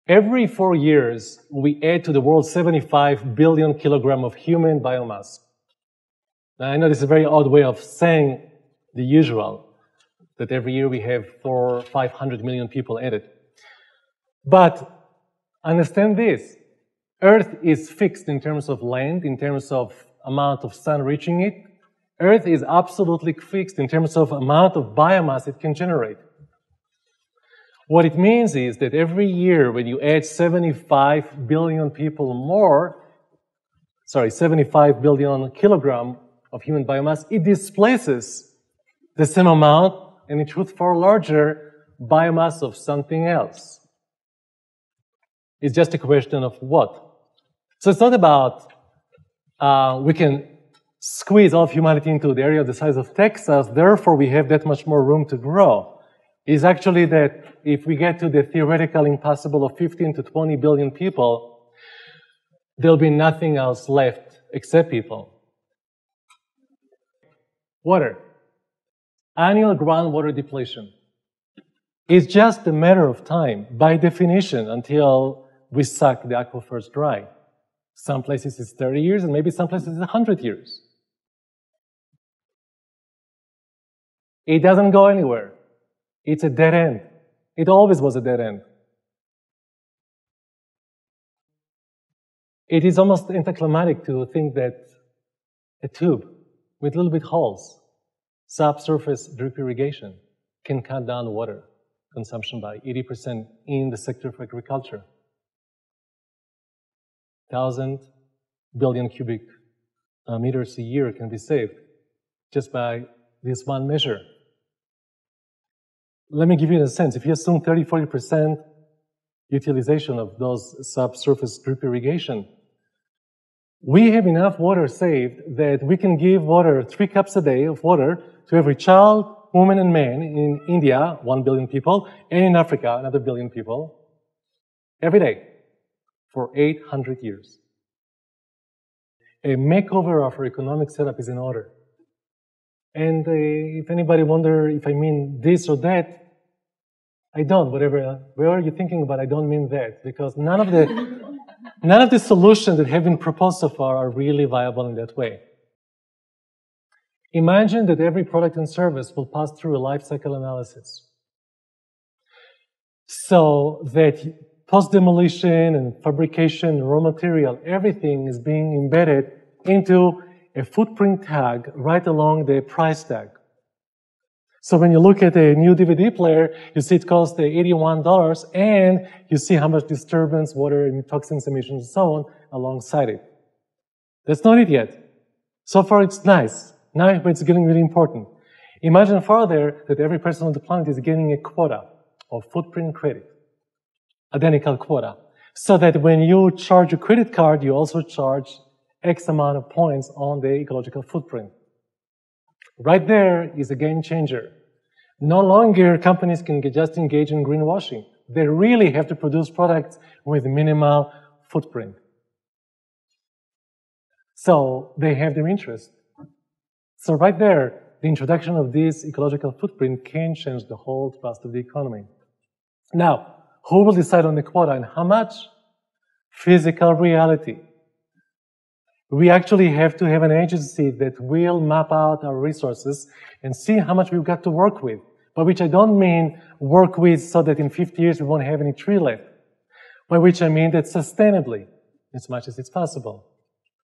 Every 4 years, we add to the world 75 billion kilograms of human biomass. Now, I know this is a very odd way of saying the usual, that every year we have 400 or 500 million people added. But understand this, Earth is fixed in terms of land, in terms of amount of sun reaching it. Earth is absolutely fixed in terms of amount of biomass it can generate. What it means is that every year when you add 75 billion people more, 75 billion kilograms of human biomass, it displaces the same amount, and in truth far larger, biomass of something else. It's just a question of what. So it's not about we can squeeze all of humanity into the area the size of Texas, therefore we have that much more room to grow. It's actually that if we get to the theoretical impossible of 15 to 20 billion people, there'll be nothing else left except people. Water. Annual groundwater depletion. It's just a matter of time, by definition, until we suck the aquifers dry. Some places it's 30 years, and maybe some places it's 100 years. It doesn't go anywhere. It's a dead end. It always was a dead end. It is almost anticlimactic to think that a tube with little bit holes, subsurface drip irrigation, can cut down water consumption by 80% in the sector of agriculture. 1,000 billion cubic meters a year can be saved just by this one measure. Let me give you a sense. If you assume 30–40% utilization of those subsurface drip irrigation, we have enough water saved that we can give water, 3 cups a day of water, to every child, woman, and man in India, 1 billion people, and in Africa, another 1 billion people, every day for 800 years. A makeover of our economic setup is in order. And if anybody wonder if I mean this or that, I don't. Whatever you're thinking about, I don't mean that, because none of the solutions that have been proposed so far are really viable in that way. Imagine that every product and service will pass through a life cycle analysis, so that post-demolition and fabrication, raw material, everything is being embedded into a footprint tag right along the price tag. So when you look at a new DVD player, you see it costs $81, and you see how much disturbance, water, and toxins, emissions, and so on alongside it. That's not it yet. So far it's nice. Now it's getting really important. Imagine further that every person on the planet is getting a quota of footprint credit, identical quota, so that when you charge a credit card, you also charge X amount of points on the ecological footprint. Right there is a game changer. No longer companies can just engage in greenwashing. They really have to produce products with minimal footprint. So they have their interest. So right there, the introduction of this ecological footprint can change the whole thrust of the economy. Now, who will decide on the quota and how much? Physical reality. We actually have to have an agency that will map out our resources and see how much we've got to work with, by which I don't mean work with so that in 50 years we won't have any tree left, by which I mean that sustainably, as much as it's possible.